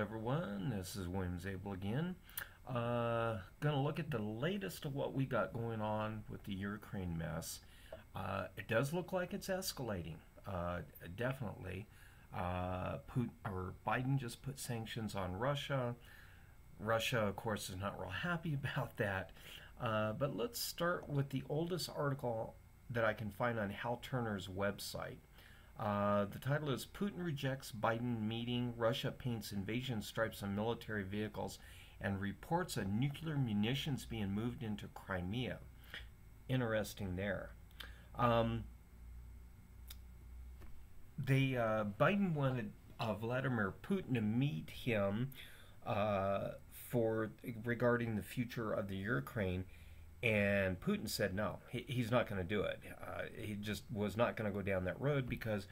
everyone. This is William Zabel again. Gonna look at the latest of what we got going on with the Ukraine mess. It does look like it's escalating. Definitely. Biden just put sanctions on Russia. Russia, of course, is not real happy about that. But let's start with the oldest article that I can find on Hal Turner's website. The title is Putin Rejects Biden Meeting, Russia Paints Invasion Stripes on Military Vehicles, and Reports of Nuclear Munitions Being Moved into Crimea. Interesting there. Biden wanted Vladimir Putin to meet him regarding the future of the Ukraine, and Putin said no, he's not going to do it. He just was not going to go down that road because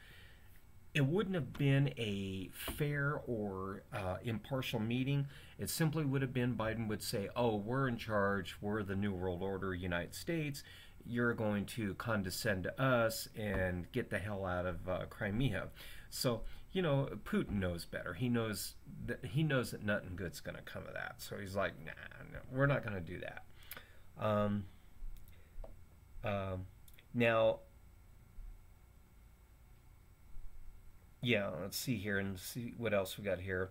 it wouldn't have been a fair or impartial meeting. It simply would have been Biden would say, oh, we're in charge, we're the New World Order, United States, you're going to condescend to us and get the hell out of Crimea. So, you know, Putin knows better. He knows that nothing good's going to come of that. So he's like, nah, no, we're not going to do that. Now, yeah, let's see here and see what else we got here.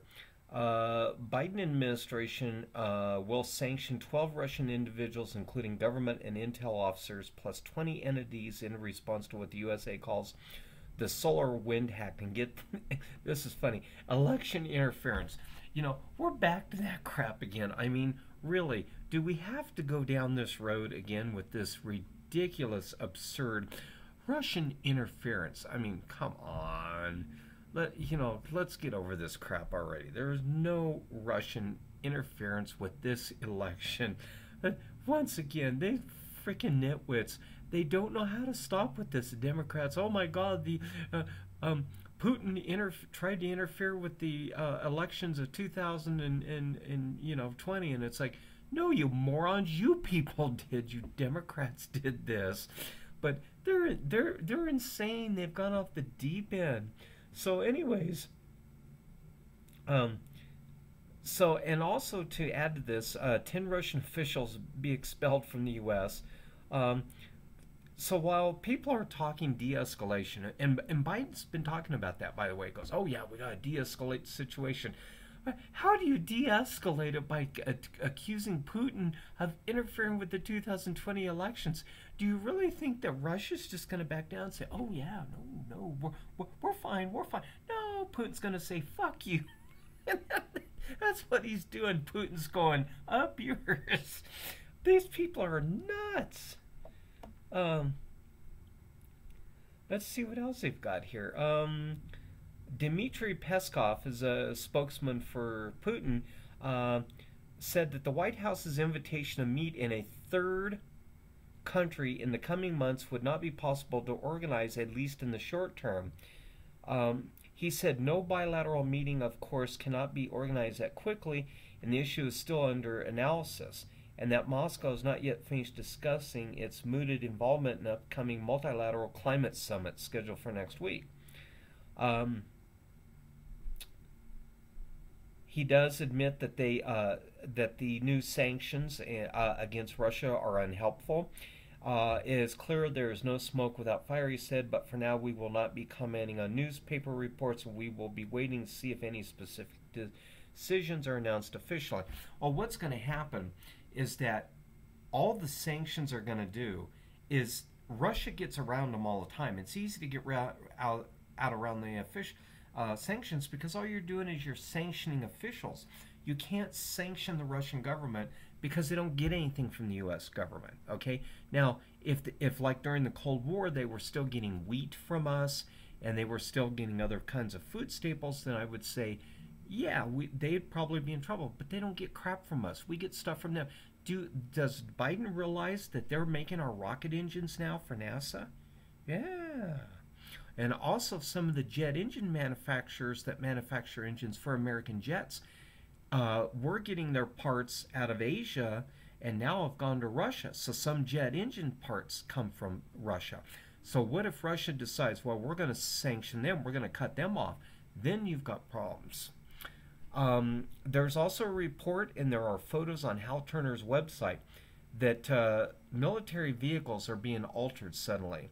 Biden administration will sanction 12 Russian individuals, including government and intel officers, plus 20 entities in response to what the USA calls the solar wind hack. And get this is funny, election interference. You know, we're back to that crap again. I mean, really, do we have to go down this road again with this ridiculous, absurd Russian interference? I mean, come on. Let's get over this crap already. There is no Russian interference with this election. Once again, they freaking nitwits. They don't know how to stop with this. The Democrats, oh my God, Putin tried to interfere with the elections of 2020, and it's like, no, you morons, you people did, you Democrats did this, but they're insane. They've gone off the deep end. So, anyways, and also to add to this, 10 Russian officials be expelled from the U.S. So while people are talking de-escalation, and Biden's been talking about that, by the way, goes, oh yeah, we got to de-escalate the situation. How do you de-escalate it by accusing Putin of interfering with the 2020 elections? Do you really think that Russia's just going to back down and say, oh yeah, no, we're fine, we're fine? No, Putin's going to say, fuck you. That's what he's doing. Putin's going, up yours. These people are nuts. Let's see what else they've got here. Dmitry Peskov is a spokesman for Putin, said that the White House's invitation to meet in a third country in the coming months would not be possible to organize, at least in the short term. He said no bilateral meeting, of course, cannot be organized that quickly, and the issue is still under analysis, and that Moscow has not yet finished discussing its mooted involvement in the upcoming multilateral climate summit scheduled for next week. He does admit that that the new sanctions against Russia are unhelpful. It is clear there is no smoke without fire, he said, but for now we will not be commenting on newspaper reports, and we will be waiting to see if any specific decisions are announced officially. Well, what's going to happen is that all the sanctions are going to do is Russia gets around them all the time. It's easy to get out around the official sanctions because all you're doing is you're sanctioning officials. You can't sanction the Russian government because they don't get anything from the U.S. government. Okay, now if like during the Cold War they were still getting wheat from us and they were still getting other kinds of food staples, then I would say, yeah, they'd probably be in trouble. But they don't get crap from us. We get stuff from them. Does Biden realize that they're making our rocket engines now for NASA? Yeah. And also some of the jet engine manufacturers that manufacture engines for American jets were getting their parts out of Asia and now have gone to Russia. So some jet engine parts come from Russia. So what if Russia decides, well, we're going to sanction them, we're going to cut them off? Then you've got problems. There's also a report, and there are photos on Hal Turner's website, that military vehicles are being altered suddenly.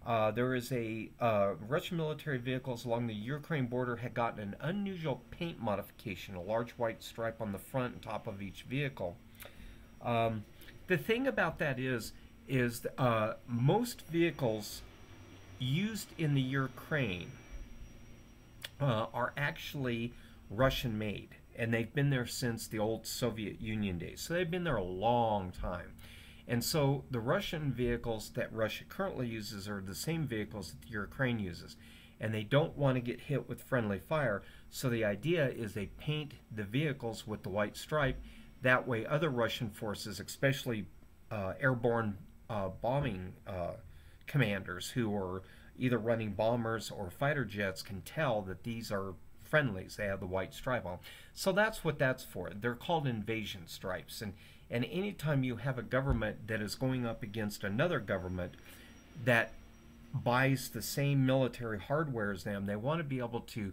There is a Russian military vehicles along the Ukraine border had gotten an unusual paint modification, a large white stripe on the front and top of each vehicle. Um, the thing about that is most vehicles used in the Ukraine are actually Russian made, and they've been there since the old Soviet Union days. So they've been there a long time. And so the Russian vehicles that Russia currently uses are the same vehicles that the Ukraine uses. And they don't want to get hit with friendly fire. So the idea is they paint the vehicles with the white stripe. That way other Russian forces, especially airborne bombing commanders who are either running bombers or fighter jets, can tell that these are friendlies. They have the white stripe on. So that's what that's for. They're called invasion stripes. And anytime you have a government that is going up against another government that buys the same military hardware as them, they want to be able to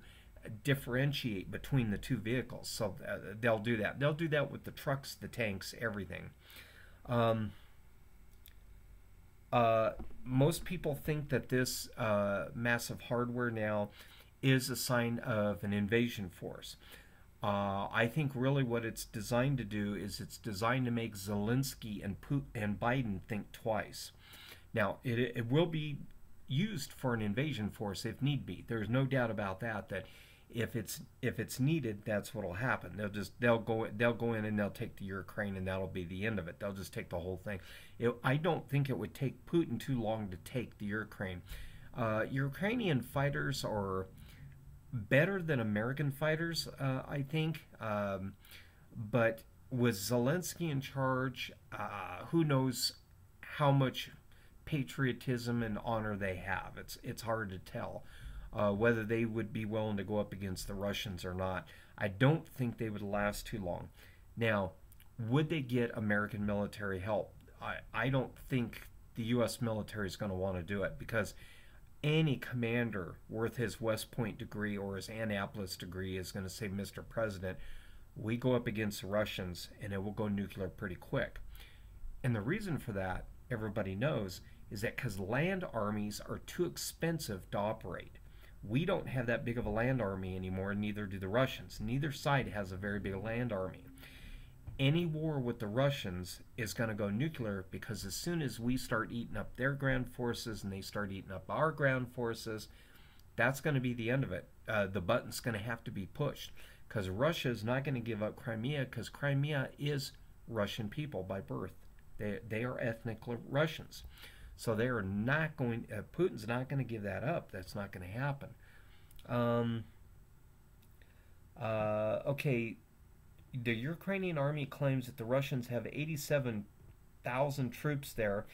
differentiate between the two vehicles. So they'll do that. They'll do that with the trucks, the tanks, everything. Um, Most people think that this massive hardware now is a sign of an invasion force. I think really what it's designed to do is it's designed to make Zelensky and Putin and Biden think twice. Now, it will be used for an invasion force if need be. There's no doubt about that. That if it's needed, that's what'll happen. They'll go in and they'll take the Ukraine, and that'll be the end of it. They'll just take the whole thing. I don't think it would take Putin too long to take the Ukraine. Ukrainian fighters are better than American fighters, I think. But with Zelensky in charge, who knows how much patriotism and honor they have. It's hard to tell whether they would be willing to go up against the Russians or not. I don't think they would last too long. Now, would they get American military help? I don't think the U.S. military is going to want to do it, because any commander worth his West Point degree or his Annapolis degree is going to say, Mr. President, we go up against the Russians and it will go nuclear pretty quick. And the reason for that, everybody knows, is that because land armies are too expensive to operate. We don't have that big of a land army anymore, neither do the Russians. Neither side has a very big land army. Any war with the Russians is going to go nuclear, because as soon as we start eating up their ground forces and they start eating up our ground forces, that's going to be the end of it. The button's going to have to be pushed, because Russia is not going to give up Crimea, because Crimea is Russian people by birth. They are ethnic Russians. So they are not going, Putin's not going to give that up. That's not going to happen. Okay, the Ukrainian army claims that the Russians have 87,000 troops there,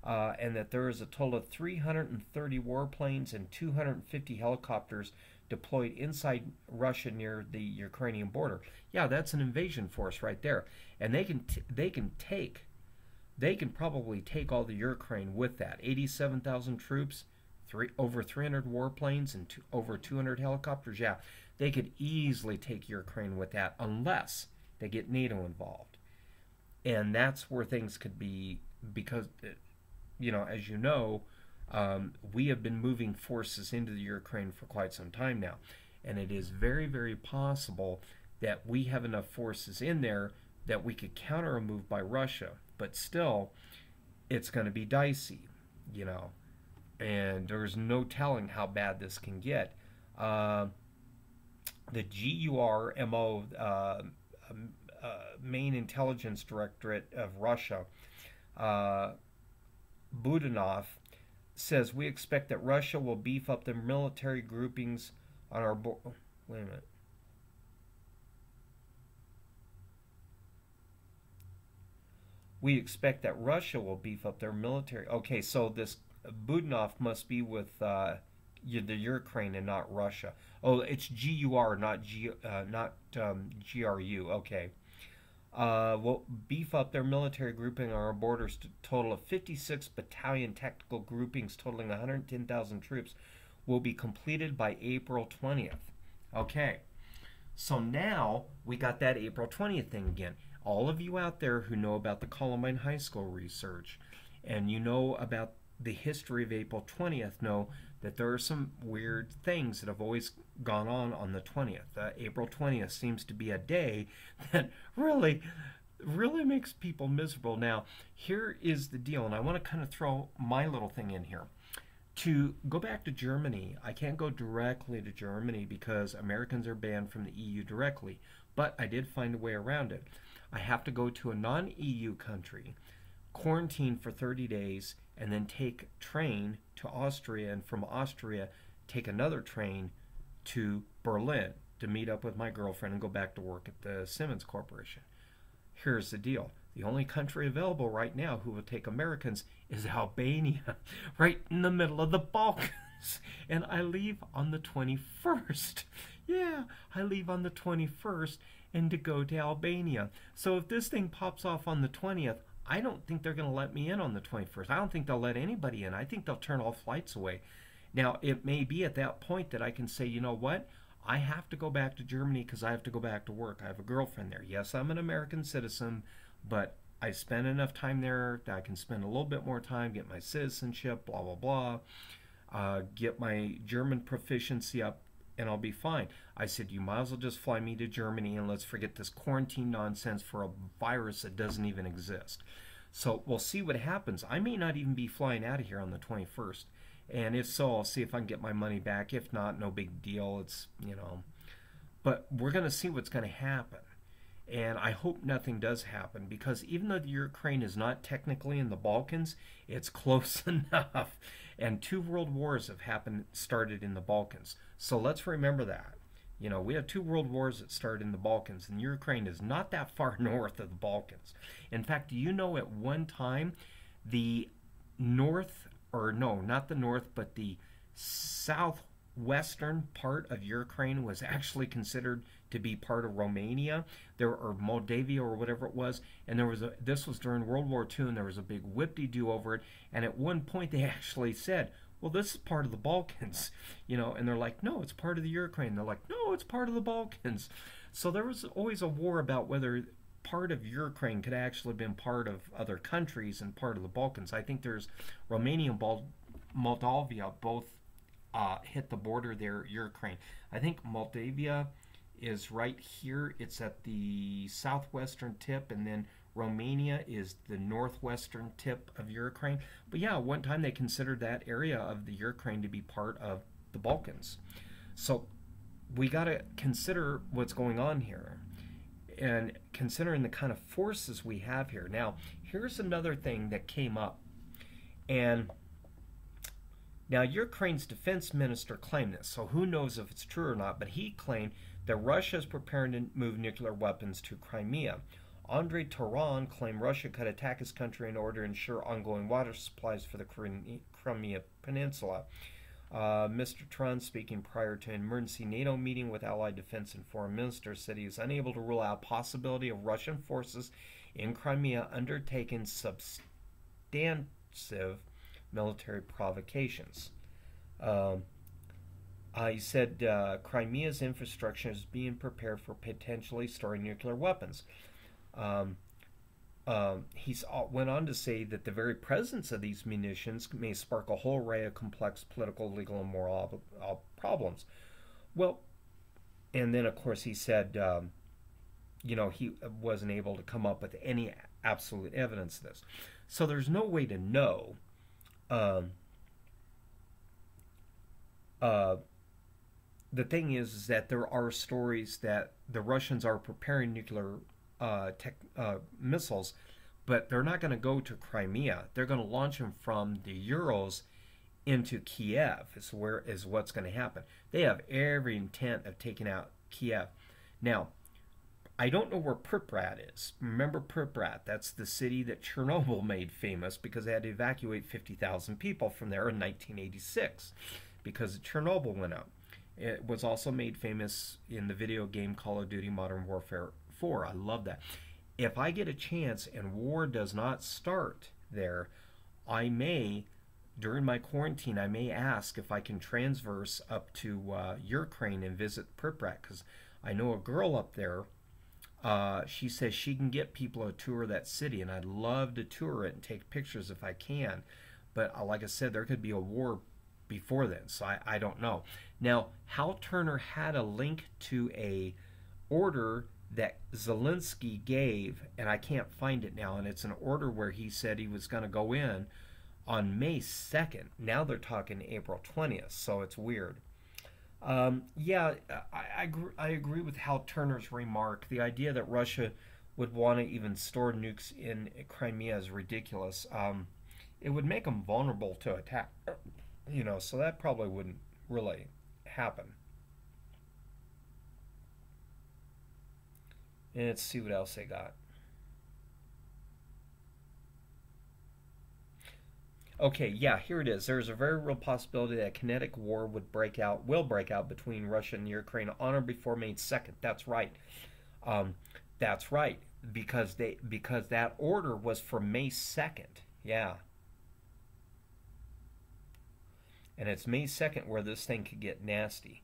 and that there is a total of 330 warplanes and 250 helicopters deployed inside Russia near the Ukrainian border. Yeah, that's an invasion force right there, and they can probably take all the Ukraine with that. 87,000 troops, over 300 warplanes, and over 200 helicopters. Yeah, they could easily take Ukraine with that, unless they get NATO involved. And that's where things could be, because, as you know, we have been moving forces into the Ukraine for quite some time now. And it is very, very possible that we have enough forces in there that we could counter a move by Russia. But still, it's going to be dicey, and there's no telling how bad this can get. The GURMO, main intelligence directorate of Russia, Budanov, says we expect that Russia will beef up their military groupings on our border. Wait a minute. We expect that Russia will beef up their military. Okay, so this Budanov must be with the Ukraine and not Russia. Oh, it's GUR, not GRU. Okay. Will beef up their military grouping on our borders to a total of 56 battalion tactical groupings totaling 110,000 troops will be completed by April 20th. Okay. So now we got that April 20th thing again. All of you out there who know about the Columbine High School research and you know about the history of April 20th know that there are some weird things that have always gone on the 20th. April 20th seems to be a day that really makes people miserable. Now, here is the deal, and I want to kind of throw my little thing in here. To go back to Germany, I can't go directly to Germany because Americans are banned from the EU directly, but I did find a way around it. I have to go to a non-EU country, quarantine for 30 days, and then take train to Austria, and from Austria take another train to Berlin to meet up with my girlfriend and go back to work at the Siemens Corporation. Here's the deal. The only country available right now who will take Americans is Albania, right in the middle of the Balkans. And I leave on the 21st. Yeah, I leave on the 21st and to go to Albania. So if this thing pops off on the 20th, I don't think they're going to let me in on the 21st. I don't think they'll let anybody in. I think they'll turn all flights away. Now, it may be at that point that I can say, you know what? I have to go back to Germany because I have to go back to work. I have a girlfriend there. Yes, I'm an American citizen, but I spent enough time there that I can spend a little bit more time, get my citizenship, blah, blah, blah, get my German proficiency up, and I'll be fine. I said, you might as well just fly me to Germany and let's forget this quarantine nonsense for a virus that doesn't even exist. So we'll see what happens. I may not even be flying out of here on the 21st. And if so, I'll see if I can get my money back. If not, no big deal. It's, you know. But we're going to see what's going to happen. And I hope nothing does happen because even though the Ukraine is not technically in the Balkans, it's close enough. And 2 world wars have started in the Balkans. So let's remember that. You know, we have 2 world wars that started in the Balkans, and Ukraine is not that far north of the Balkans. In fact, do you know at one time the north, or no, not the north, but the southwestern part of Ukraine was actually considered to be part of Romania, or Moldavia, or whatever it was, and this was during World War II, and there was a big whip-de-doo over it, and at one point they actually said, well, this is part of the Balkans, you know, and they're like, no, it's part of the Ukraine. They're like, no, it's part of the Balkans. So there was always a war about whether part of Ukraine could actually have been part of other countries and part of the Balkans. I think there's Romania and Moldavia both hit the border there, Ukraine. I think Moldavia is right here. It's at the southwestern tip, and then Romania is the northwestern tip of Ukraine. But yeah, one time they considered that area of the Ukraine to be part of the Balkans. So we got to consider what's going on here and considering the kind of forces we have here. Now, here's another thing that came up. And now Ukraine's defense minister claimed this, so who knows if it's true or not, but he claimed that Russia is preparing to move nuclear weapons to Crimea. Andrei Taran claimed Russia could attack his country in order to ensure ongoing water supplies for the Crimea Peninsula. Mr. Taran, speaking prior to an emergency NATO meeting with Allied defense and foreign ministers, said he is unable to rule out possibility of Russian forces in Crimea undertaking substantive military provocations. He said Crimea's infrastructure is being prepared for potentially storing nuclear weapons. He went on to say that the very presence of these munitions may spark a whole array of complex political, legal, and moral problems. Well, and then of course he said, you know, he wasn't able to come up with any absolute evidence of this. So there's no way to know. The thing is that there are stories that the Russians are preparing nuclear missiles, but they're not going to go to Crimea. They're going to launch them from the Urals into Kiev is what's going to happen. They have every intent of taking out Kiev. Now, I don't know where Pripyat is. Remember Pripyat? That's the city that Chernobyl made famous because they had to evacuate 50,000 people from there in 1986 because Chernobyl went up. It was also made famous in the video game Call of Duty Modern Warfare 4. I love that. If I get a chance and war does not start there, I may, during my quarantine, I may ask if I can transverse up to Ukraine and visit Pripyat because I know a girl up there. She says she can get people to tour that city, and I'd love to tour it and take pictures if I can. But like I said, there could be a war before then, so I don't know. Now, Hal Turner had a link to a order that Zelensky gave, and I can't find it now, and it's an order where he said he was going to go in on May 2nd. Now they're talking April 20th, so it's weird. Yeah, I agree with Hal Turner's remark. The idea that Russia would want to even store nukes in Crimea is ridiculous. It would make them vulnerable to attack, so that probably wouldn't really happen. And let's see what else they got. Okay, yeah, here it is. There's a very real possibility that a kinetic war will break out between Russia and Ukraine on or before May 2nd. That's right. Um, that's right, because that order was for May 2nd. Yeah, and it's May 2nd where this thing could get nasty.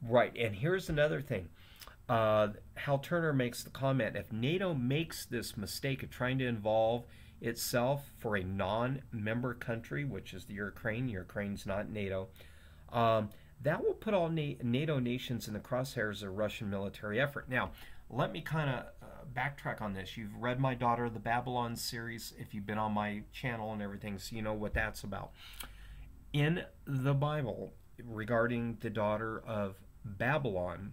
Right, and here's another thing. Hal Turner makes the comment, if NATO makes this mistake of trying to involve itself for a non-member country, which is the Ukraine's not NATO, um, that will put all NATO nations in the crosshairs of the Russian military effort. Now, let me kind of backtrack on this. You've read my Daughter of the Babylon series, if you've been on my channel and everything, so you know what that's about. In the Bible, regarding the daughter of Babylon,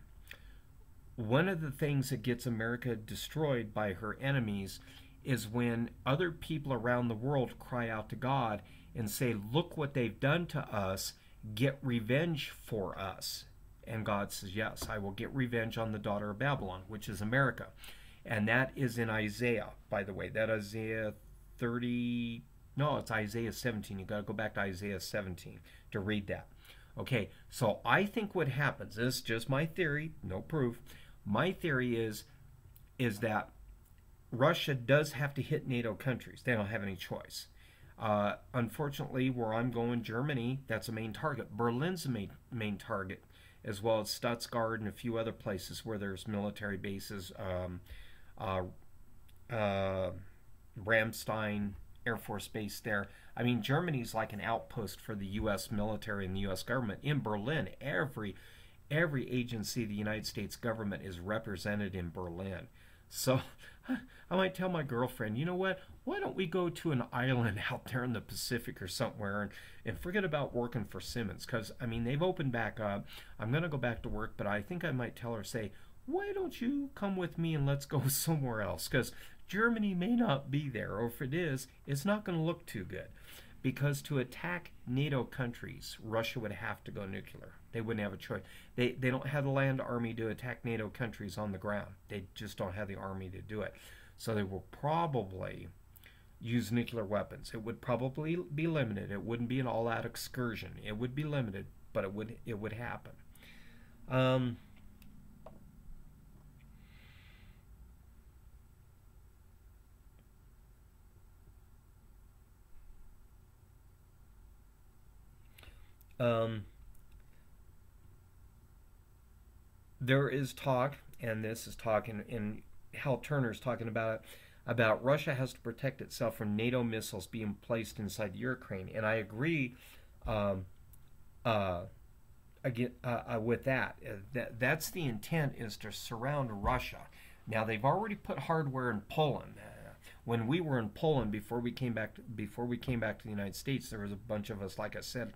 one of the things that gets America destroyed by her enemies is when other people around the world cry out to God and say, look what they've done to us, get revenge for us. And God says, yes, I will get revenge on the daughter of Babylon, which is America. And that is in Isaiah, by the way. That Isaiah 30, no, it's Isaiah 17. You got to go back to Isaiah 17 to read that. Okay, so I think what happens, this is just my theory, no proof. My theory is that Russia does have to hit NATO countries. They don't have any choice. Unfortunately, where I'm going, Germany, that's a main target. Berlin's a main target, as well as Stuttgart and a few other places where there's military bases. Ramstein Air Force Base there. I mean, Germany's like an outpost for the U.S. military and the U.S. government. In Berlin, every agency of the United States government is represented in Berlin. So I might tell my girlfriend, you know what? Why don't we go to an island out there in the Pacific or somewhere and forget about working for Simmons? Because, I mean, they've opened back up. I'm going to go back to work, but I think I might tell her, say, why don't you come with me and let's go somewhere else? Because Germany may not be there, or if it is, it's not going to look too good. Because to attack NATO countries, Russia would have to go nuclear. They wouldn't have a choice. They don't have the land army to attack NATO countries on the ground. They just don't have the army to do it. So they will probably use nuclear weapons. It would probably be limited. It wouldn't be an all-out excursion. It would be limited, but it would happen. Um, um, there is talk, and this is talking, and Hal Turner's talking about Russia has to protect itself from NATO missiles being placed inside Ukraine, and I agree. Um, uh, Again, with that, that's the intent, is to surround Russia. Now they've already put hardware in Poland. When we were in Poland before we came back to the United States, there was a bunch of us, like I said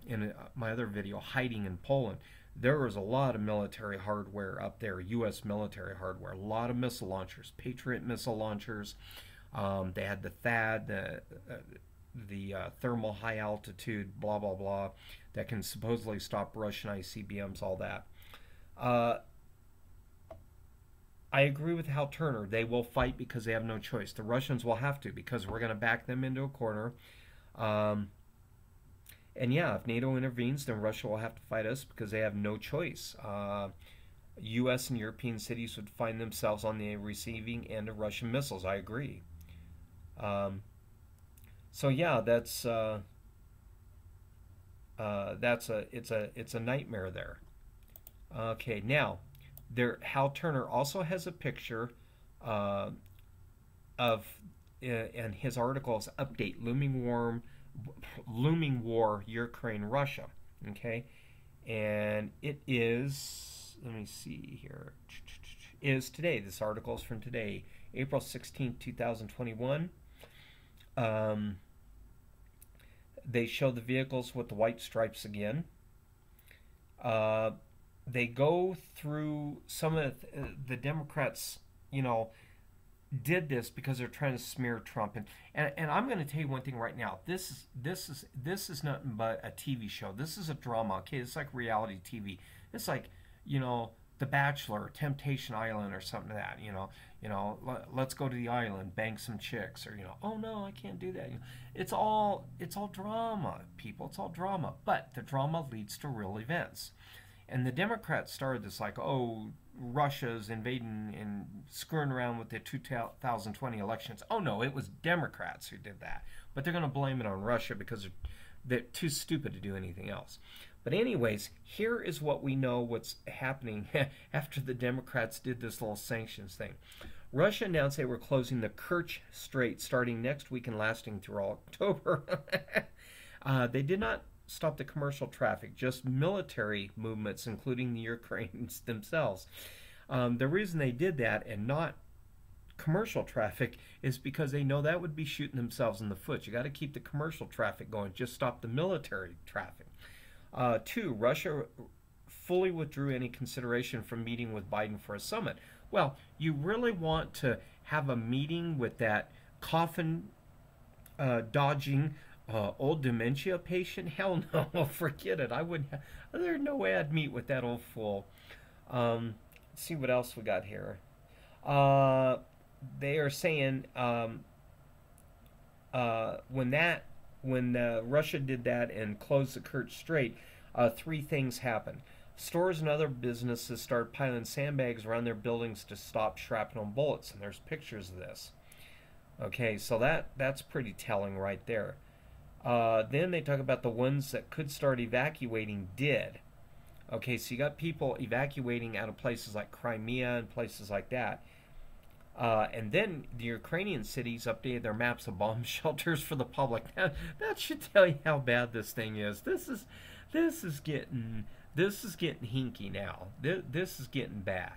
in my other video, hiding in Poland. There was a lot of military hardware up there, U.S. military hardware, a lot of missile launchers, Patriot missile launchers. They had the THAAD, the thermal high altitude, blah, blah, blah, that can supposedly stop Russian ICBMs, all that. Uh, I agree with Hal Turner. They will fight because they have no choice. The Russians will have to, because we're going to back them into a corner. Um, and yeah, if NATO intervenes, then Russia will have to fight us because they have no choice. U.S. and European cities would find themselves on the receiving end of Russian missiles. I agree. Um, so yeah, that's It's a nightmare there. Okay, now Hal Turner also has a picture uh, of and his articles update looming war Ukraine Russia. Okay, and it is, let me see here, is today. This article is from today, April 16th, 2021. Um, they show the vehicles with the white stripes again. Uh, they go through some of the Democrats, you know, did this because they're trying to smear Trump. And I'm going to tell you one thing right now. This is nothing but a TV show. This is a drama. Okay, it's like reality TV. It's like, you know, The Bachelor, Temptation Island, or something like that. Let's go to the island, bang some chicks, or oh no, I can't do that. It's all drama, people. It's all drama. But the drama leads to real events. And the Democrats started this like, oh, Russia's invading and screwing around with the 2020 elections. Oh no, it was Democrats who did that. But they're going to blame it on Russia because they're too stupid to do anything else. But anyways, here is what we know what's happening after the Democrats did this little sanctions thing. Russia announced they were closing the Kerch Strait starting next week and lasting through October. They did not stop the commercial traffic, just military movements, including the Ukrainians themselves. The reason they did that and not commercial traffic is because they know that would be shooting themselves in the foot. You got to keep the commercial traffic going, just stop the military traffic. Two, Russia fully withdrew any consideration from meeting with Biden for a summit. Well, you really want to have a meeting with that coffin dodging old dementia patient? Hell no, forget it. I wouldn't. There's no way I'd meet with that old fool. Let's see what else we got here. They are saying when Russia did that and closed the Kerch Strait, three things happened. Stores and other businesses started piling sandbags around their buildings to stop shrapnel bullets, and there's pictures of this. Okay, so that's pretty telling right there. Then they talk about the ones that could start evacuating did. Okay, so you got people evacuating out of places like Crimea and places like that. And then the Ukrainian cities updated their maps of bomb shelters for the public. That should tell you how bad this thing is. This is getting hinky now. This is getting bad.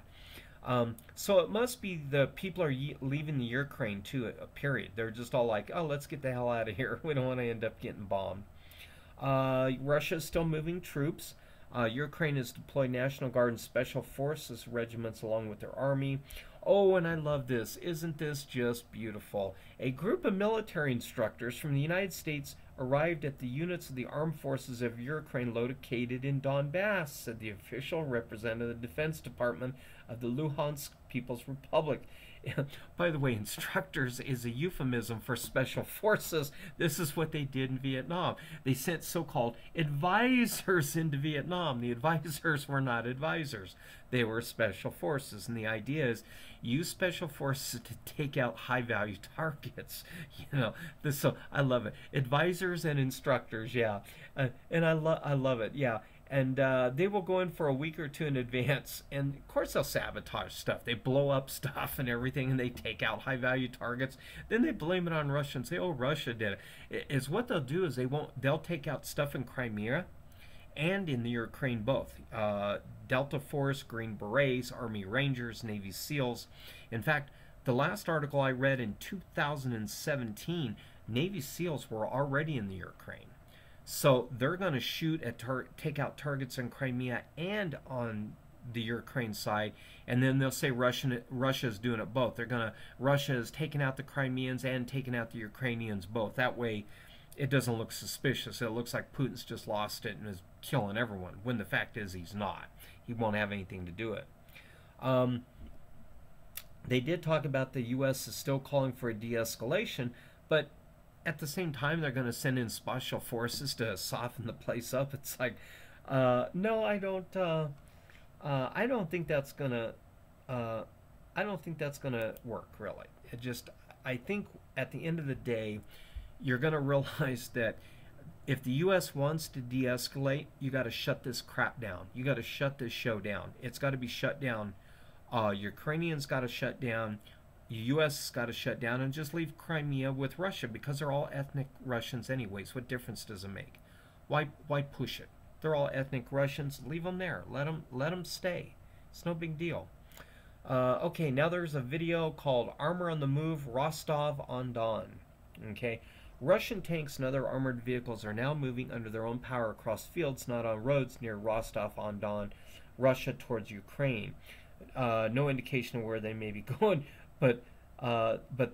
So it must be the people are leaving the Ukraine too. Period. They're just all like, oh, let's get the hell out of here. We don't want to end up getting bombed. Russia is still moving troops. Ukraine has deployed National Guard and Special Forces regiments along with their army. Oh, and I love this. Isn't this just beautiful? A group of military instructors from the United States arrived at the units of the armed forces of Ukraine located in Donbass, said the official representative of the Defense Department of the Luhansk People's Republic. By the way, instructors is a euphemism for special forces. This is what they did in Vietnam. They sent so-called advisors into Vietnam. The advisors were not advisors. They were special forces. And the idea is use special forces to take out high-value targets. So I love it. Advisors and instructors, yeah. And I love it, yeah. And they will go in for a week or two in advance, and of course they'll sabotage stuff. They blow up stuff and everything, and they take out high-value targets. Then they blame it on Russia and say, "Oh, Russia did it." Is what they'll do is they'll take out stuff in Crimea and in the Ukraine both. Delta Force, Green Berets, Army Rangers, Navy SEALs. In fact, the last article I read in 2017, Navy SEALs were already in the Ukraine. So they're going to shoot at take out targets in Crimea and on the Ukraine side, and then they'll say Russia's doing it both. Russia is taking out the Crimeans and taking out the Ukrainians both. That way, it doesn't look suspicious. It looks like Putin's just lost it and is killing everyone, when the fact is he's not. He won't have anything to do it. They did talk about the U.S. is still calling for a de-escalation, but at the same time, they're going to send in special forces to soften the place up. It's like, no, I don't think that's gonna. I don't think that's gonna work really. I think at the end of the day, you're going to realize that if the U.S. wants to de-escalate, you got to shut this crap down. You got to shut this show down. It's got to be shut down. Ukrainians got to shut down. U.S. got to shut down and just leave Crimea with Russia because they're all ethnic Russians anyways. What difference does it make? Why push it? They're all ethnic Russians. Leave them there. Let them stay. It's no big deal. Okay, now there's a video called Armor on the Move, Rostov-on-Don. Okay, Russian tanks and other armored vehicles are now moving under their own power across fields, not on roads, near Rostov-on-Don, Russia towards Ukraine. No indication of where they may be going, but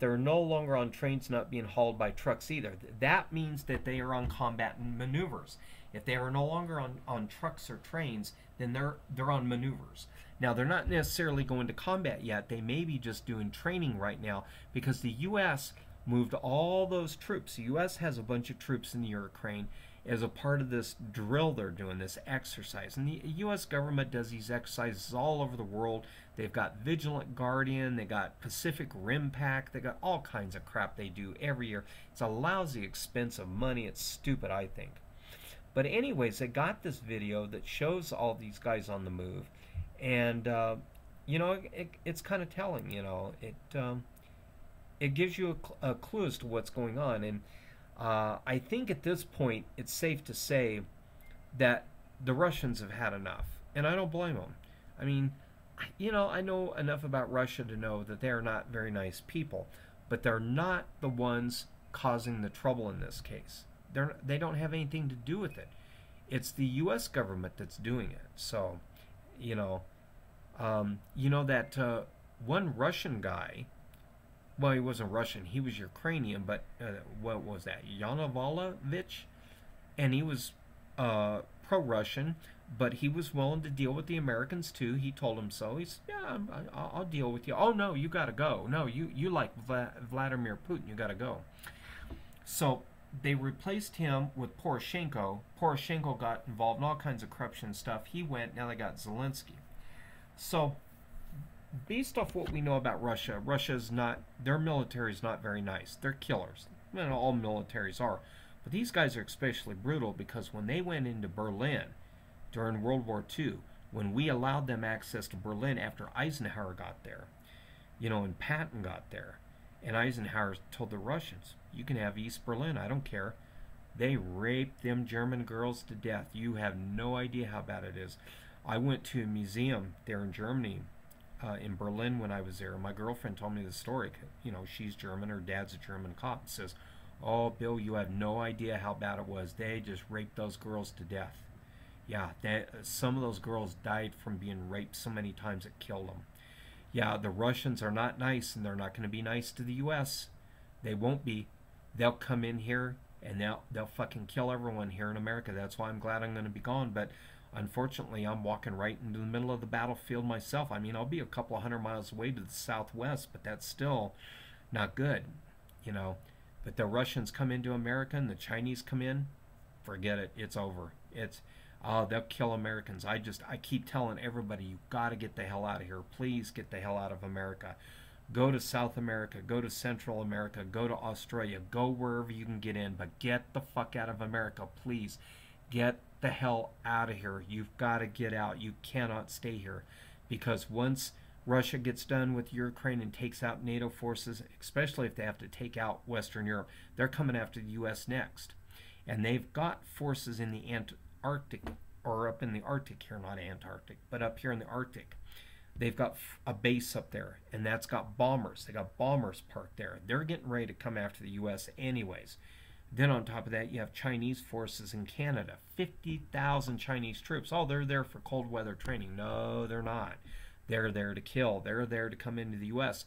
they're no longer on trains, not being hauled by trucks either. That means that they are on combat maneuvers. If they are no longer on trucks or trains, then they're on maneuvers. Now, they're not necessarily going to combat yet. They may be just doing training right now because the U.S. moved all those troops. The U.S. has a bunch of troops in the Ukraine as a part of this drill they're doing, this exercise. And the U.S. government does these exercises all over the world. They've got Vigilant Guardian, they got Pacific Rim Pack, they got all kinds of crap they do every year. It's a lousy expense of money. It's stupid, I think. But anyways, they got this video that shows all these guys on the move. And, you know, it's kind of telling, you know. It gives you a clue as to what's going on. And I think at this point, it's safe to say that the Russians have had enough. And I don't blame them. I mean, you know, I know enough about Russia to know that they are not very nice people. But they're not the ones causing the trouble in this case. They don't have anything to do with it. It's the U.S. government that's doing it. So, you know that one Russian guy, well, he wasn't Russian, he was Ukrainian, but what was that, Yanukovych? And he was pro-Russian, but he was willing to deal with the Americans too. He told them so. He's, yeah, I'll deal with you. Oh, no, you got to go. No, you like Vladimir Putin, you got to go. So they replaced him with Poroshenko. Poroshenko got involved in all kinds of corruption stuff. He went, now they got Zelensky. So, based off what we know about Russia, Russia's not, their military is not very nice. They're killers. Well, all militaries are. But these guys are especially brutal because when they went into Berlin during World War II, when we allowed them access to Berlin after Eisenhower got there, you know, and Patton got there, and Eisenhower told the Russians, you can have East Berlin, I don't care. They raped them German girls to death. You have no idea how bad it is. I went to a museum there in Germany, in Berlin when I was there. My girlfriend told me the story. You know, she's German, her dad's a German cop. And says, oh, Bill, you have no idea how bad it was. They just raped those girls to death. Yeah, some of those girls died from being raped so many times it killed them. Yeah, the Russians are not nice, and they're not going to be nice to the U.S. They won't be. They'll come in here, and they'll fucking kill everyone here in America. That's why I'm glad I'm going to be gone. But unfortunately, I'm walking right into the middle of the battlefield myself. I mean, I'll be a couple of 100 miles away to the southwest, but that's still not good, you know. But the Russians come into America and the Chinese come in, forget it. It's over. They'll kill Americans. I keep telling everybody, you got to get the hell out of here. Please get the hell out of America. Go to South America. Go to Central America. Go to Australia. Go wherever you can get in, but get the fuck out of America, please. Get the hell out of here. You've got to get out. You cannot stay here, because once Russia gets done with Ukraine and takes out NATO forces, especially if they have to take out Western Europe, they're coming after the U.S. next. And they've got forces in the Antarctic, or up in the Arctic here, not Antarctic, but up here in the Arctic. They've got a base up there, and that's got bombers. They got bombers parked there. They're getting ready to come after the U.S. anyways. Then on top of that, you have Chinese forces in Canada. 50,000 Chinese troops. Oh, they're there for cold weather training. No, they're not. They're there to kill. They're there to come into the U.S.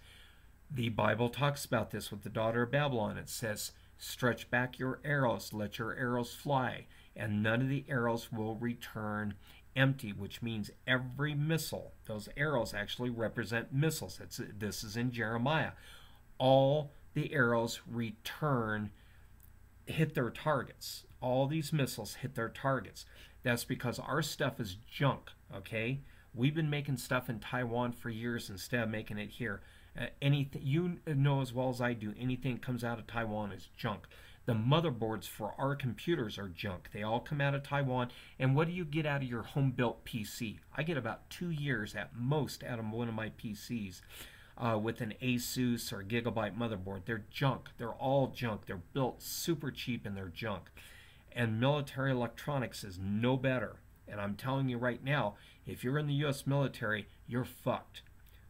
The Bible talks about this with the daughter of Babylon. It says, stretch back your arrows, let your arrows fly, and none of the arrows will return empty, which means every missile, those arrows actually represent missiles. This is in Jeremiah. All the arrows hit their targets. All these missiles hit their targets. That's because our stuff is junk, okay? We've been making stuff in Taiwan for years instead of making it here. Anything, you know as well as I do, anything that comes out of Taiwan is junk. The motherboards for our computers are junk. They all come out of Taiwan. And what do you get out of your home-built PC? I get about 2 years at most out of one of my PCs with an Asus or Gigabyte motherboard. They're junk. They're all junk. They're built super cheap and they're junk. And military electronics is no better. And I'm telling you right now, if you're in the U.S. military, you're fucked.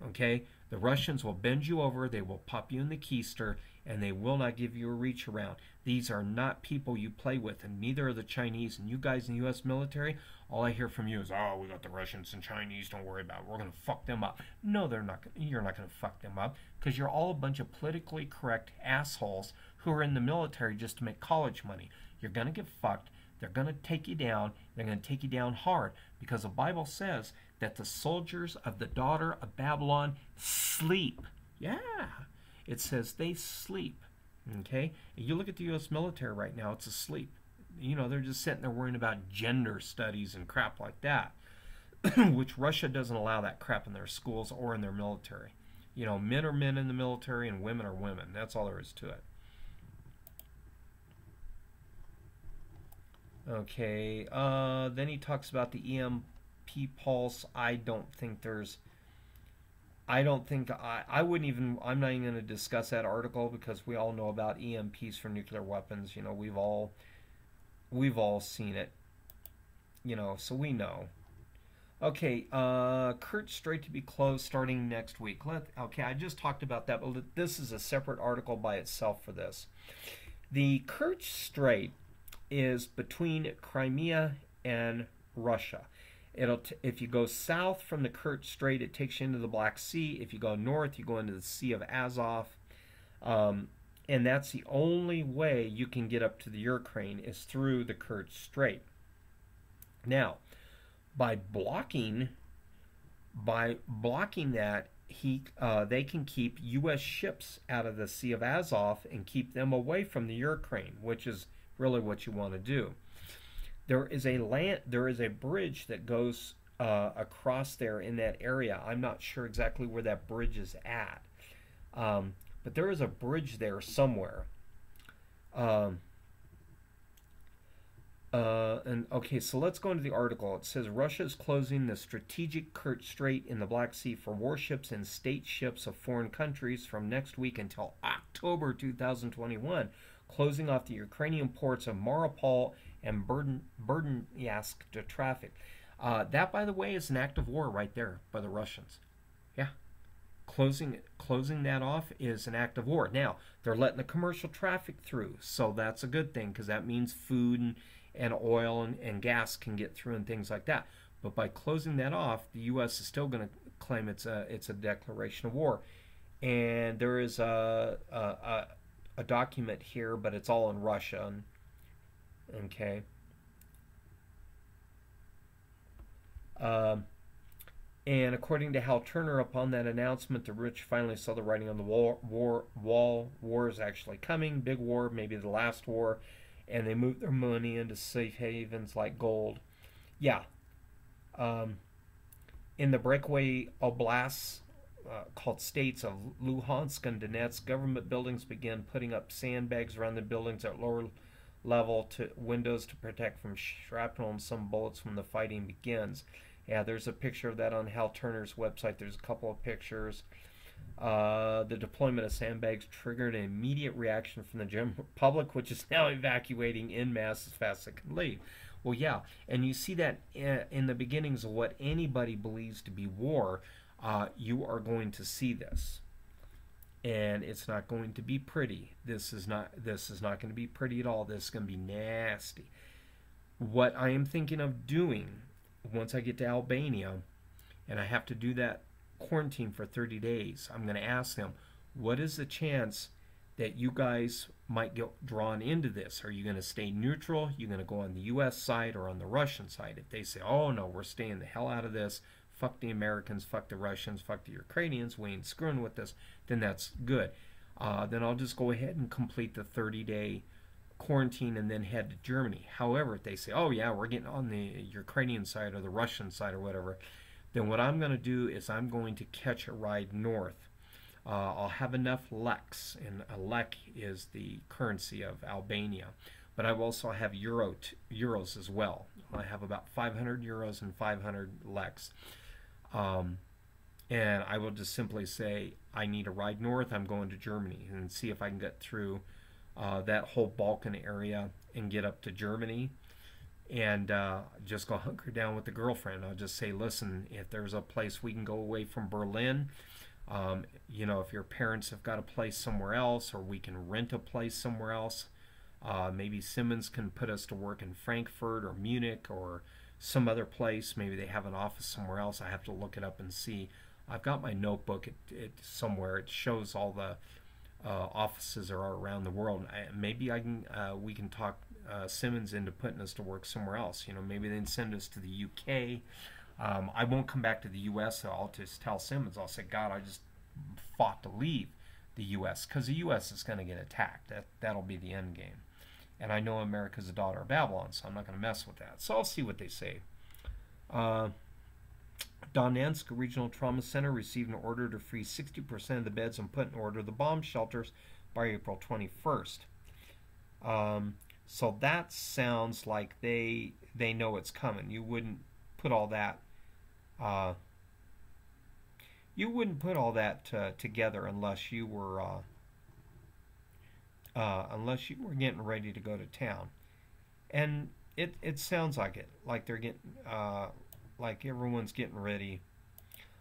Okay? The Russians will bend you over, they will pop you in the keister, and they will not give you a reach around. These are not people you play with, and neither are the Chinese. And you guys in the U.S. military, all I hear from you is, oh, we got the Russians and Chinese, don't worry about it. We're going to fuck them up. No, they're not. You're not going to fuck them up, because you're all a bunch of politically correct assholes who are in the military just to make college money. You're going to get fucked. They're going to take you down. They're going to take you down hard, because the Bible says that the soldiers of the daughter of Babylon sleep. Yeah, it says they sleep. Okay? You look at the U.S. military right now, it's asleep. You know, they're just sitting there worrying about gender studies and crap like that, which Russia doesn't allow that crap in their schools or in their military. You know, men are men in the military and women are women. That's all there is to it. Okay, then he talks about the EMP pulse. I wouldn't even, I'm not even going to discuss that article, because we all know about EMPs for nuclear weapons. You know, we've all seen it, you know, so we know. Okay, Kerch Strait to be closed starting next week. Okay, I just talked about that, but this is a separate article by itself for this. The Kerch Strait is between Crimea and Russia. If you go south from the Kerch Strait, it takes you into the Black Sea. If you go north, you go into the Sea of Azov. And that's the only way you can get up to the Ukraine, is through the Kerch Strait. Now, by blocking that, they can keep U.S. ships out of the Sea of Azov and keep them away from the Ukraine, which is really what you want to do. There is a bridge that goes across there in that area. I'm not sure exactly where that bridge is at, but there is a bridge there somewhere. And okay, so let's go into the article. It says Russia is closing the strategic Kerch Strait in the Black Sea for warships and state ships of foreign countries from next week until October 2021, closing off the Ukrainian ports of Mariupol and Berdyansk to traffic. That, by the way, is an act of war right there by the Russians. Yeah. Closing that off is an act of war. Now, they're letting the commercial traffic through, so that's a good thing, because that means food and oil and gas can get through and things like that. But by closing that off, the U.S. is still going to claim it's a declaration of war. And there is a document here, but it's all in Russian. Okay. And according to Hal Turner, upon that announcement, the rich finally saw the writing on the wall. War is actually coming. Big war, maybe the last war. And they moved their money into safe havens like gold. Yeah. In the breakaway oblasts called states of Luhansk and Donetsk, government buildings began putting up sandbags around the buildings at lower level to windows to protect from shrapnel and some bullets when the fighting begins. Yeah, there's a picture of that on Hal Turner's website. There's a couple of pictures. The deployment of sandbags triggered an immediate reaction from the general public, which is now evacuating en masse as fast as it can leave. Well, yeah, and you see that in the beginnings of what anybody believes to be war. You are going to see this, and it's not going to be pretty. This is not going to be pretty at all. This is going to be nasty. What I am thinking of doing once I get to Albania, and I have to do that quarantine for 30 days, I'm going to ask them, what is the chance that you guys might get drawn into this? Are you going to stay neutral? You're going to go on the U.S. side or on the Russian side? If they say, oh no, we're staying the hell out of this, fuck the Americans, fuck the Russians, fuck the Ukrainians, we ain't screwing with this, then that's good. Then I'll just go ahead and complete the 30-day quarantine and then head to Germany. However, if they say, oh yeah, we're getting on the Ukrainian side or the Russian side or whatever, then what I'm going to do is I'm going to catch a ride north. I'll have enough leks, and a lek is the currency of Albania. But I will also have euros as well. I have about 500 euros and 500 leks. Um, and I will just simply say, I need a ride north. I'm going to Germany, and see if I can get through that whole Balkan area and get up to Germany, and just go hunker down with the girlfriend. I'll just say, listen, if there's a place we can go away from Berlin, if your parents have got a place somewhere else, or we can rent a place somewhere else, maybe Simmons can put us to work in Frankfurt or Munich or some other place. Maybe they have an office somewhere else. I have to look it up and see. I've got my notebook somewhere. It shows all the offices are around the world. Maybe we can talk Simmons into putting us to work somewhere else. Maybe they can send us to the UK. I won't come back to the US, so I'll just tell Simmons, I'll say, God, I just fought to leave the US, because the US is going to get attacked. That'll be the end game. And I know America's a daughter of Babylon, so I'm not going to mess with that. So I'll see what they say. Donetsk Regional Trauma Center received an order to free 60% of the beds and put in order the bomb shelters by April 21st. So that sounds like they know it's coming. You wouldn't put all that together unless you were getting ready to go to town. And it sounds like it, like they're getting like everyone's getting ready.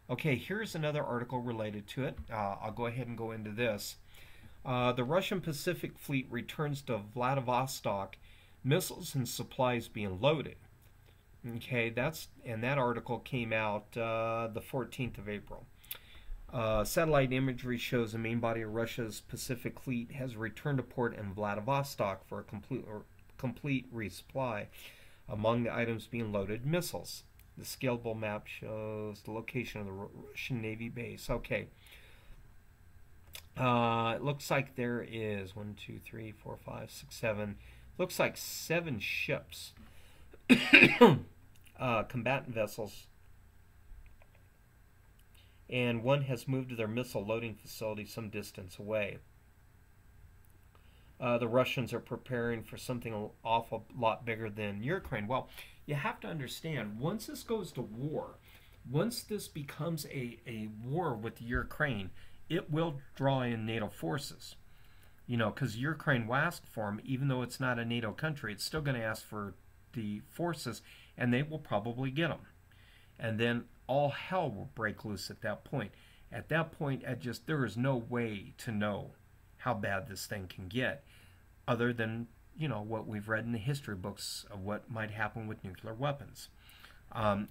Okay, here's another article related to it. I'll go ahead and go into this. The Russian Pacific Fleet returns to Vladivostok, missiles and supplies being loaded. Okay, that article came out the 14th of April. Satellite imagery shows the main body of Russia's Pacific Fleet has returned to port in Vladivostok for a complete resupply. Among the items being loaded, missiles. The scalable map shows the location of the Russian Navy base. Okay. It looks like there is 1, 2, 3, 4, 5, 6, 7. Looks like 7 ships, combatant vessels, and one has moved to their missile loading facility some distance away. The Russians are preparing for something an awful lot bigger than Ukraine. Well, you have to understand, once this goes to war, once this becomes a war with Ukraine, it will draw in NATO forces. Because Ukraine will ask for them, even though it's not a NATO country, it's still going to ask for the forces, and they will probably get them. And then all hell will break loose at that point. At that point, there is no way to know how bad this thing can get, other than what we've read in the history books of what might happen with nuclear weapons.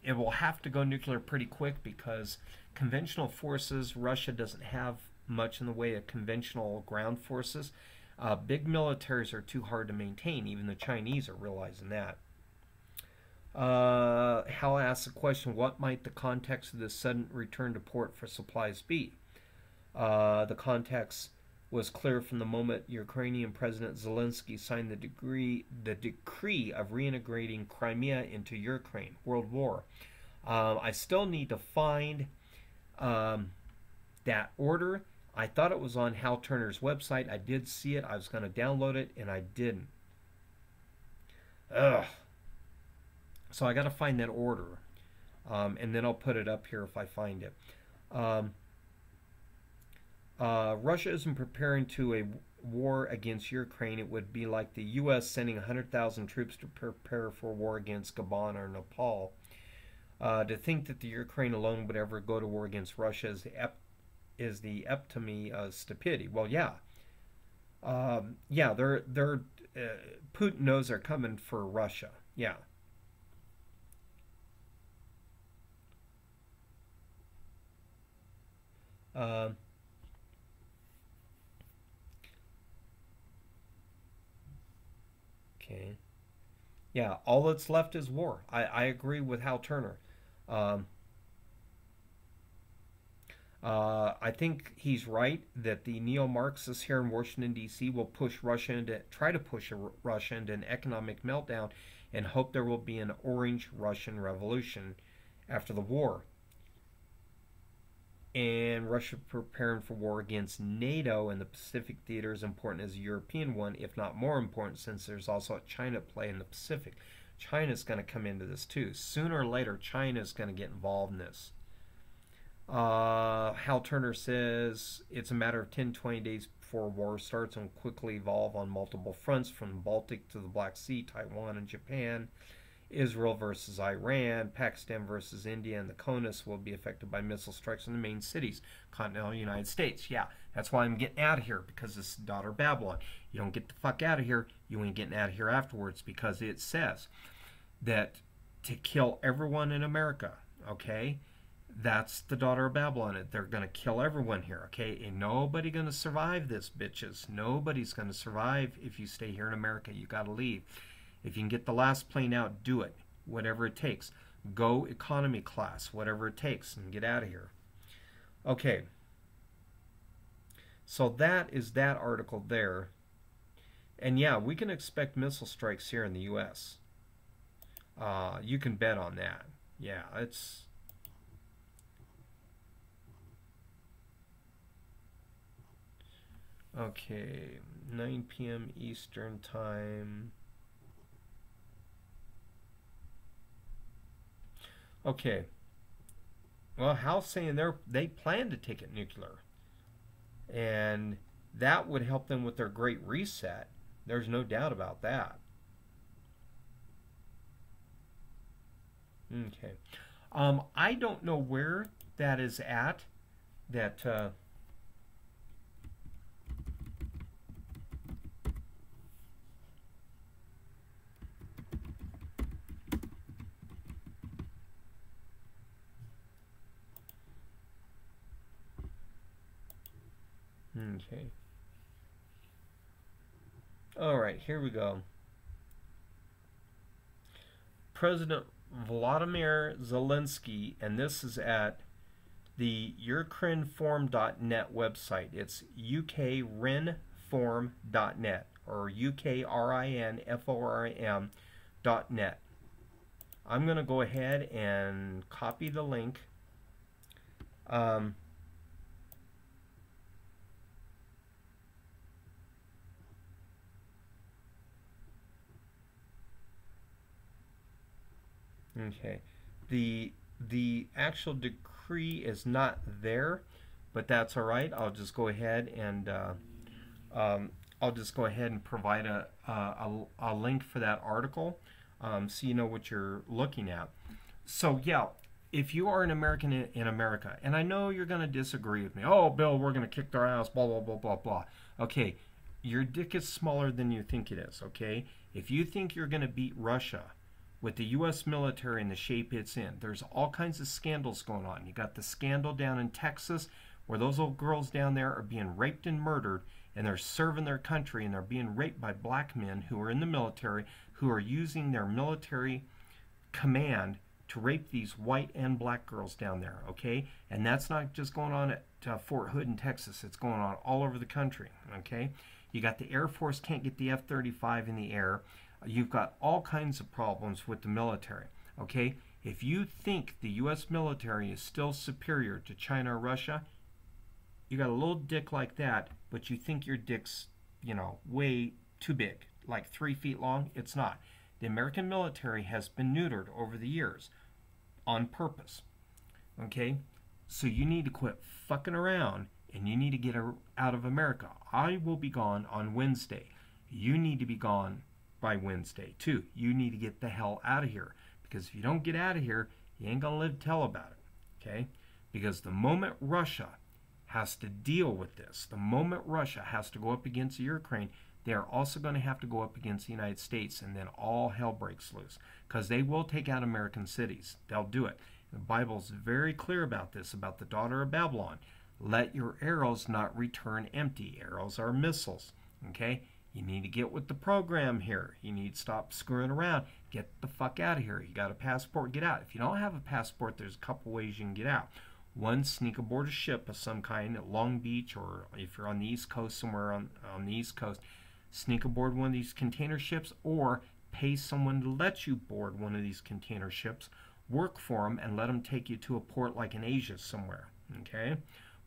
It will have to go nuclear pretty quick, because conventional forces, Russia doesn't have much in the way of conventional ground forces. Big militaries are too hard to maintain. Even the Chinese are realizing that. Hal asks the question, what might the context of this sudden return to port for supplies be? The context was clear from the moment Ukrainian President Zelensky signed the decree of reintegrating Crimea into Ukraine, World War. I still need to find that order. I thought it was on Hal Turner's website. I did see it. I was going to download it, and I didn't. Ugh. So I got to find that order, and then I'll put it up here if I find it. Russia isn't preparing to a war against Ukraine. It would be like the U.S. sending 100,000 troops to prepare for war against Gabon or Nepal. To think that the Ukraine alone would ever go to war against Russia is the epitome of stupidity. Well, yeah. Putin knows they're coming for Russia. Yeah. Okay. Yeah, all that's left is war. I agree with Hal Turner. I think he's right that the neo-Marxists here in Washington, D.C. will try to push Russia into an economic meltdown and hope there will be an orange Russian revolution after the war. And Russia preparing for war against NATO, and the Pacific theater is important as a European one, if not more important, since there's also a China play in the Pacific. China's going to come into this too. Sooner or later, China's going to get involved in this. Hal Turner says it's a matter of 10, 20 days before war starts and quickly evolve on multiple fronts from the Baltic to the Black Sea, Taiwan and Japan. Israel versus Iran, Pakistan versus India, and the CONUS will be affected by missile strikes on the main cities, continental United States. Yeah, that's why I'm getting out of here, because this is daughter of Babylon. You don't get the fuck out of here, you ain't getting out of here afterwards, because it says that to kill everyone in America, okay? That's the daughter of Babylon. They're going to kill everyone here, okay? Ain't nobody going to survive this, bitches. Nobody's going to survive if you stay here in America. You got to leave. If you can get the last plane out, do it. Whatever it takes. Go economy class, whatever it takes, and get out of here. Okay. So that is that article there. And yeah, we can expect missile strikes here in the U.S. You can bet on that. Yeah, it's... Okay, 9 p.m. Eastern Time. Okay. Well, Hal's saying they plan to take it nuclear. And that would help them with their Great Reset. There's no doubt about that. Okay. I don't know where that is at. That... Okay. All right, here we go. President Vladimir Zelensky, and this is at the Ukrinform.net website. It's ukrinform.net or ukrinform.net. I'm going to go ahead and copy the link. Okay, the actual decree is not there, but that's all right. I'll just go ahead and provide a link for that article, so you know what you're looking at. So yeah, if you are an American in America, and I know you're going to disagree with me. Oh, Bill, we're going to kick their ass. Blah blah blah blah blah. Okay, your dick is smaller than you think it is. Okay, if you think you're going to beat Russia with the U.S. military in the shape it's in, there's all kinds of scandals going on. You got the scandal down in Texas where those old girls down there are being raped and murdered, and they're serving their country, and they're being raped by black men who are in the military, who are using their military command to rape these white and black girls down there, okay? And that's not just going on at Fort Hood in Texas. It's going on all over the country, okay? You got the Air Force can't get the F-35 in the air. You've got all kinds of problems with the military, okay? If you think the U.S. military is still superior to China or Russia, you got a little dick like that, but you think your dick's, you know, way too big, like 3 feet long. It's not. The American military has been neutered over the years on purpose, okay? So you need to quit fucking around, and you need to get out of America. I will be gone on Wednesday. You need to be gone by Wednesday too. You need to get the hell out of here, because if you don't get out of here, you ain't gonna live to tell about it, okay? Because the moment Russia has to deal with this, the moment Russia has to go up against Ukraine, they are also going to have to go up against the United States, and then all hell breaks loose, because they will take out American cities. They'll do it. The Bible's very clear about this, about the daughter of Babylon. Let your arrows not return empty. Arrows are missiles, okay? You need to get with the program here. You need to stop screwing around. Get the fuck out of here. You got a passport, get out. If you don't have a passport, there's a couple ways you can get out. One, sneak aboard a ship of some kind at Long Beach, or if you're on the East Coast, somewhere on the East Coast, sneak aboard one of these container ships, or pay someone to let you board one of these container ships, work for them, and let them take you to a port like in Asia somewhere, Okay?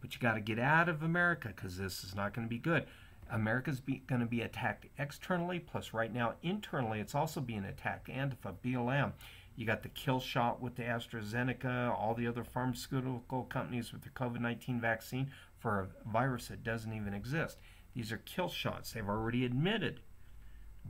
But you got to get out of America because this is not going to be good. America's going to be attacked externally, plus right now internally it's also being attacked. Antifa, BLM. You got the kill shot with the AstraZeneca, all the other pharmaceutical companies with the COVID-19 vaccine for a virus that doesn't even exist. These are kill shots. They've already admitted.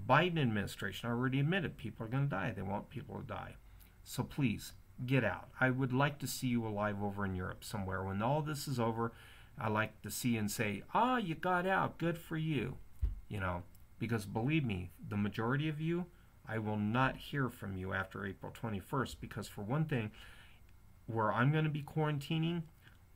Biden administration already admitted people are going to die. They want people to die. So please, get out. I would like to see you alive over in Europe somewhere. When all this is over, I like to see and say, ah, you got out. Good for you. You know, because believe me, the majority of you, I will not hear from you after April 21st because for one thing, where I'm going to be quarantining,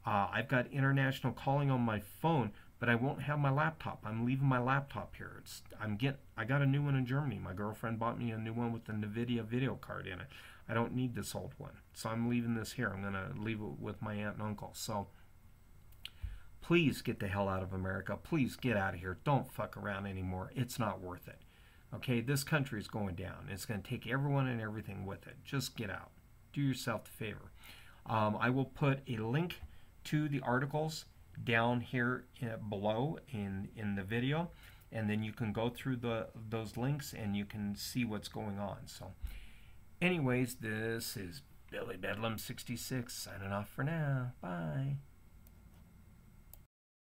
I've got international calling on my phone, but I won't have my laptop. I'm leaving my laptop here. I got a new one in Germany. My girlfriend bought me a new one with the NVIDIA video card in it. I don't need this old one. So I'm leaving this here. I'm going to leave it with my aunt and uncle. So please get the hell out of America. Please get out of here. Don't fuck around anymore. It's not worth it. Okay, this country is going down. It's going to take everyone and everything with it. Just get out. Do yourself the favor. I will put a link to the articles down here below in the video, and then you can go through those links and you can see what's going on. So anyways, this is Billy Bedlam 66 signing off for now. Bye.